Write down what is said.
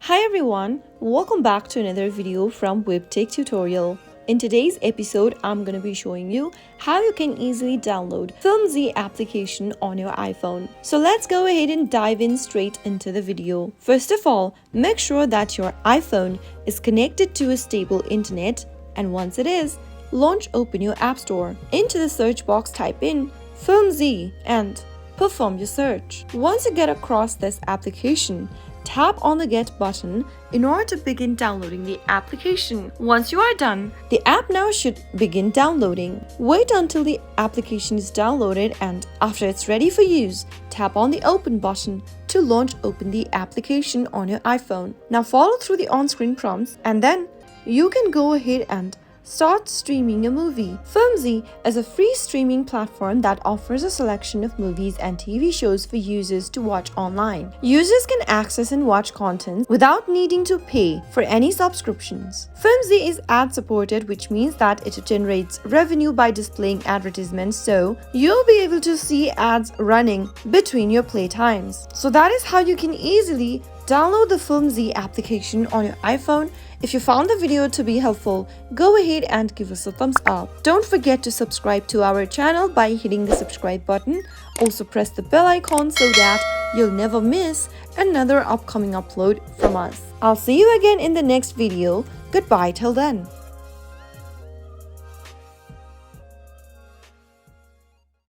Hi everyone, welcome back to another video from Webtech Tutorial. In today's episode, I'm going to be showing you how you can easily download Filmzie application on your iPhone. So let's go ahead and dive in straight into the video. First of all, make sure that your iPhone is connected to a stable internet, and once it is, open your App Store. Into the search box, type in Filmzie and perform your search. Once you get across this application, tap on the Get button in order to begin downloading the application. Once you are done, the app now should begin downloading. Wait until the application is downloaded, and after it's ready for use, tap on the Open button to open the application on your iPhone. Now follow through the on-screen prompts, and then you can go ahead and start streaming a movie. Filmzie is a free streaming platform that offers a selection of movies and TV shows for users to watch online. Users can access and watch content without needing to pay for any subscriptions. Filmzie is ad supported, which means that it generates revenue by displaying advertisements, so you'll be able to see ads running between your play times. So that is how you can easily download the Filmzie application on your iPhone. If you found the video to be helpful, go ahead and give us a thumbs up. Don't forget to subscribe to our channel by hitting the subscribe button. Also press the bell icon so that you'll never miss another upcoming upload from us. I'll see you again in the next video. Goodbye till then.